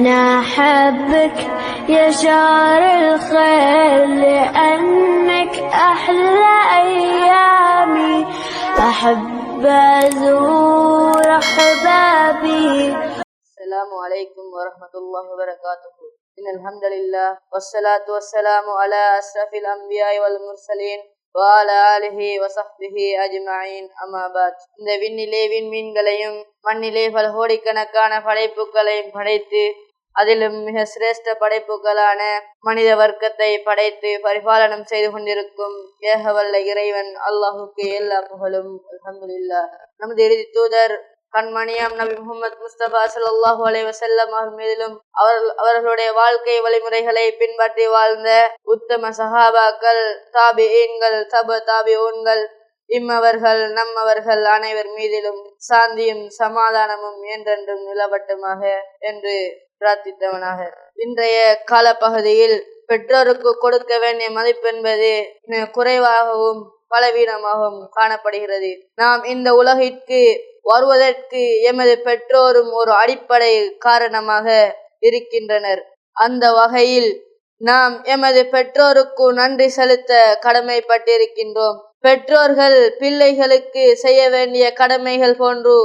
أنا أحبك يا شهر الخير لأنك أحلى أيامي، أحب أزور أحبابي. السلام عليكم ورحمة الله وبركاته. إن الحمد لله والصلاة والسلام على أشرف الأنبياء والمرسلين وعلى آله وصحبه أجمعين. أما بعد. இந்த விண்ணிலே விண்மீன்களையும் மண்ணிலே பல கோடிக்கணக்கான படைப்புகளையும் படைத்து அதிலும் மிக சிரேஷ்ட படைப்புகளான மனித வர்க்கத்தை படைத்து பரிபாலனம் செய்து கொண்டிருக்கும் ஏகவல்ல இறைவன் அல்லாஹுக்கு எல்லா புகழும். அல்ஹம்துலில்லாஹ். நமது இறுதி தூதர் கண்மணியம் நபி முஹம்மது முஸ்தபா ஸல்லல்லாஹு அலைஹி வஸல்லம் அவர்கள் மீதிலும் அவர்களுடைய வாழ்க்கை வழிமுறைகளை பின்பற்றி வாழ்ந்த உத்தம சஹாபாக்கள், தாபிஈன்கள், தாபிஊன்கள், இம்மவர்கள் நம்மவர்கள் அனைவர் மீதிலும் சாந்தியும் சமாதானமும் என்றென்றும் நிலவட்டுமாக என்று பிரார்த்தித்தவனாக. இன்றைய காலப்பகுதியில் பெற்றோருக்கு கொடுக்க வேண்டிய மதிப்பென்பது குறைவாகவும் பலவீனமாகவும் காணப்படுகிறது. நாம் இந்த உலகிற்கு வருவதற்கு எமது பெற்றோரும் ஒரு அடிப்படை காரணமாக இருக்கின்றனர். அந்த வகையில் நாம் எமது பெற்றோருக்கு நன்றி செலுத்த கடமைப்பட்டிருக்கின்றோம். பெற்றோர்கள் பிள்ளைகளுக்கு செய்ய வேண்டிய கடமைகள் போன்று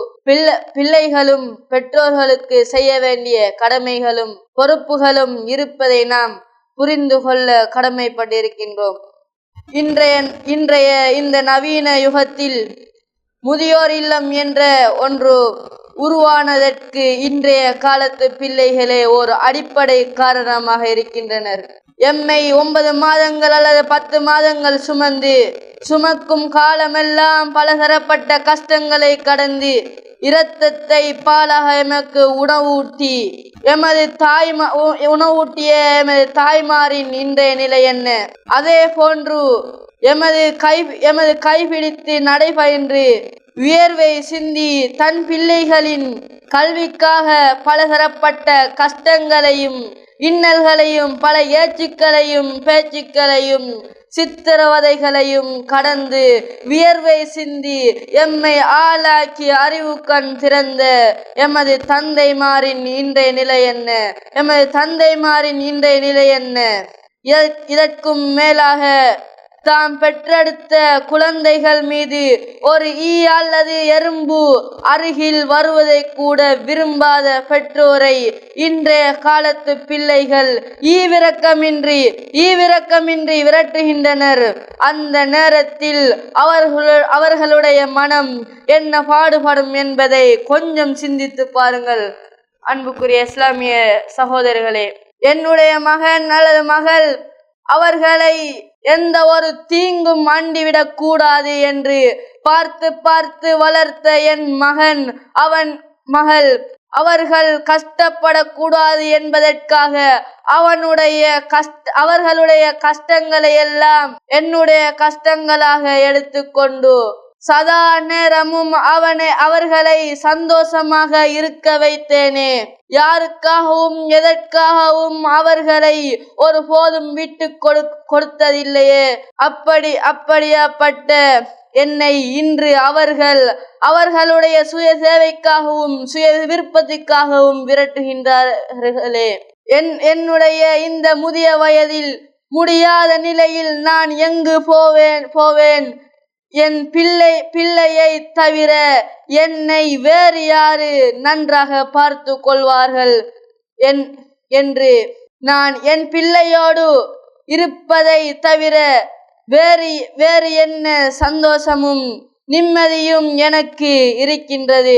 பிள்ளைகளும் பெற்றோர்களுக்கு செய்ய வேண்டிய கடமைகளும் பொறுப்புகளும் இருப்பதை நாம் புரிந்து கொள்ள கடமைப்பட்டிருக்கின்றோம். இன்றைய இந்த நவீன யுகத்தில் முதியோர் இல்லம் என்ற ஒன்று உருவானதற்கு இன்றைய காலத்து பிள்ளைகளே ஒரு அடிப்படை காரணமாக இருக்கின்றனர். எம்மை 9 மாதங்கள் அல்லது 10 மாதங்கள் சுமக்கும் காலமெல்லாம் பலதரப்பட்ட கஷ்டங்களை கடந்து இரத்தத்தை பாலாக எமக்கு உணவூட்டிய எமது தாய்மாரின் இன்றைய நிலை என்ன? அதே போன்று எமது கைபிடித்து நடைபயின்று வியர்வை சிந்தி தன் பிள்ளைகளின் கல்விக்காக பலதரப்பட்ட கஷ்டங்களையும் இன்னல்களையும் பல ஏச்சுக்களையும் பேச்சுக்களையும் சித்திரவதைகளையும் கடந்து வியர்வை சிந்தி எம்மை ஆளாக்கி அறிவு கண் திறந்த எமது தந்தைமாரின் இன்றைய நிலை என்ன? எமது தந்தைமாரின் இன்றைய நிலை என்ன? இதற்கும் மேலாக தாம் பெற்றெடுத்த குழந்தைகள் மீது ஒரு ஈ அல்லது எறும்பு அருகில் வருவதை கூட விரும்பாத பெற்றோரை இன்றைய காலத்து பிள்ளைகள் ஈவிரக்கமின்றி விரட்டுகின்றனர். அந்த நேரத்தில் அவர்களுடைய மனம் என்ன பாடுபடும் என்பதை கொஞ்சம் சிந்தித்து பாருங்கள். அன்புக்குரிய இஸ்லாமிய சகோதரர்களே, என்னுடைய மகன் அல்லது மகள் அவர்களை எந்த ஒரு தீங்கும் அண்டிவிடக் கூடாது என்று பார்த்து வளர்த்த என் மகன் மகள் அவர்கள் கஷ்டப்படக்கூடாது என்பதற்காக அவர்களுடைய கஷ்டங்களை எல்லாம் என்னுடைய கஷ்டங்களாக எடுத்துக்கொண்டு சதா நேரமும் அவர்களை சந்தோஷமாக இருக்க வைத்தேனே. யாருக்காகவும் எதற்காகவும் அவர்களை ஒருபோதும் விட்டு கொடுத்ததில்லையே. அப்படியாப்பட்ட என்னை இன்று அவர்களுடைய சுய சேவைக்காகவும் சுய விருப்பத்திற்காகவும் விரட்டுகின்றார்களே. என்னுடைய இந்த முதிய வயதில் முடியாத நிலையில் நான் எங்கு போவேன்? என் பிள்ளையை தவிர என்னை வேறு யாரு நன்றாக பார்த்து கொள்வார்கள் என்று நான் என் பிள்ளையோடு இருப்பதை தவிர வேறு என்ன சந்தோஷமும் நிம்மதியும் எனக்கு இருக்கின்றது?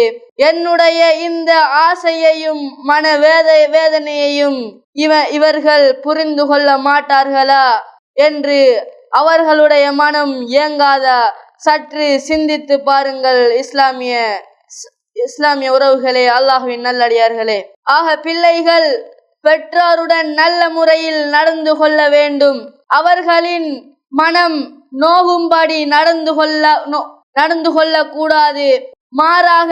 என்னுடைய இந்த ஆசையையும் மன வேதனையையும் இவர்கள் புரிந்து கொள்ள மாட்டார்களா என்று அவர்களுடைய மனம் ஏங்காதா? சற்று சிந்தித்து பாருங்கள் இஸ்லாமிய உறவுகளே, அல்லாஹ்வின் நல்லடியார்களே. ஆக பிள்ளைகள் பெற்றோருடன் நல்ல முறையில் நடந்து கொள்ள வேண்டும். அவர்களின் மனம் நோகும்படி நடந்து கொள்ள கூடாது. மாறாக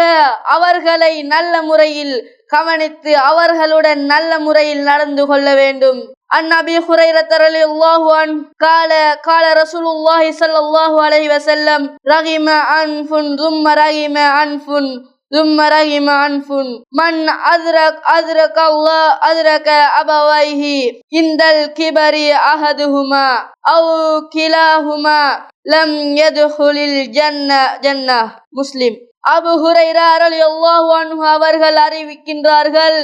அவர்களை நல்ல முறையில் கவனித்து அவர்களுடன் நல்ல முறையில் நடந்து கொள்ள வேண்டும். عن أبي هريرة رضي الله عنه قال رسول الله صلى الله عليه وسلم رغم أنف ثم رغم أنف ثم رغم أنف من أدرك الله أدرك أبويه عند الكبر أحدهما أو كلاهما لم يدخل الجنة முஸ்லிம். அபூ ஹுரைரா ரலியல்லாஹு அன்ஹு அவர்கள் அறிவிக்கின்றார்கள்,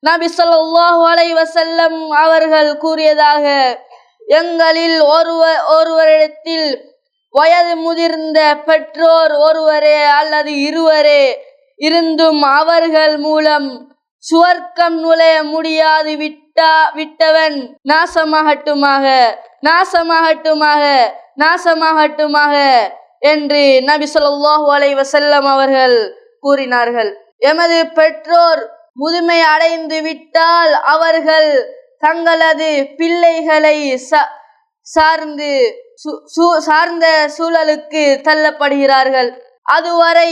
நபி ஸல்லல்லாஹு அலைஹி வஸல்லம் அவர்கள் கூறியதாக, எங்களில் ஒருவரிடத்தில் வயது முதிர்ந்த பெற்றோர் ஒருவரே அல்லது இருவரே இருந்தும் அவர்கள் மூலம் சுவர்க்கம் நுழைய முடியாது விட்டவன் நாசமாகட்டுமாக என்று நபி ஸல்லல்லாஹு அலைஹி வஸல்லம் அவர்கள் கூறினார்கள். எமது பெற்றோர் முதுமை அடைந்து விட்டால் அவர்கள் தங்களது பிள்ளைகளை சார்ந்த சூழலுக்கு தள்ளப்படுகிறார்கள். அதுவரை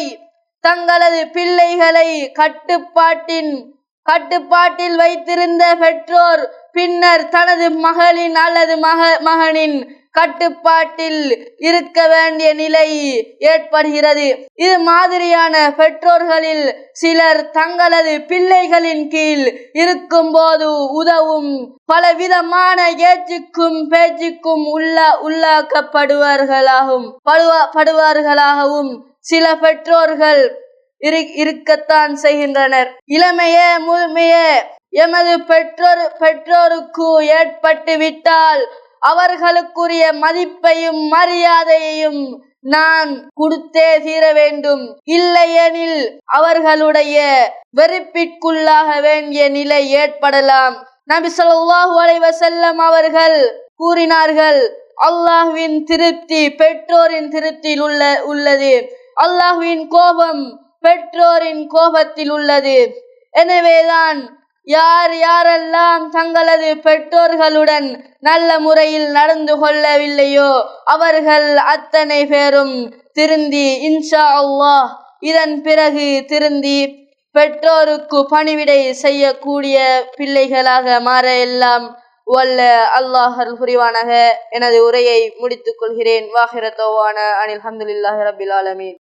தங்களது பிள்ளைகளை கட்டுப்பாட்டில் வைத்திருந்த பெற்றோர் பின்னர் தனது மகளின் அல்லது மகனின் கட்டுப்பாட்டில் இருக்க வேண்டிய நிலை ஏற்படுகிறது. இது மாதிரியான பெற்றோர்களில் சிலர் தங்களது பிள்ளைகளின் கீழ் இருக்கும் போது உதவும் பலவிதமான ஏச்சுக்கும் பேச்சுக்கும் உள்ளாக்கப்படுவார்களாகவும் சில பெற்றோர்கள் இருக்கத்தான் செய்கின்றனர். இளமையே முதுமையே எமது பெற்றோருக்கு ஏற்பட்டு விட்டால் அவர்களுக்குரிய மதிப்பையும் மரியாதையையும் நான் கொடுத்தே தீர வேண்டும். இல்லையெனில் அவர்களுடைய வெறுப்பிற்குள்ளாக வேண்டிய நிலை ஏற்படலாம். நபி ஸல்லல்லாஹு அலைஹி வஸல்லம் அவர்கள் கூறினார்கள், அல்லாஹ்வின் திருப்தி பெற்றோரின் திருப்தியில் உள்ளது, அல்லாஹ்வின் கோபம் பெற்றோரின் கோபத்தில் உள்ளது. எனவேதான் யாரெல்லாம் தங்களது பெற்றோர்களுடன் நல்ல முறையில் நடந்து கொள்ளவில்லையோ அவர்கள் அத்தனை பேரும் திருந்தி இன்ஷா அல்லாஹ் இதன் பிறகு திருந்தி பெற்றோருக்கு பணிவிடை செய்யக்கூடிய பிள்ளைகளாக மாற எல்லாம் வல்ல அல்லாஹ் அருள் புரிவானாக. எனது உரையை முடித்துக் கொள்கிறேன். வாஹிர தௌவானா அனில் ஹம்துலில்லாஹி ரப்பில் ஆலமீன்.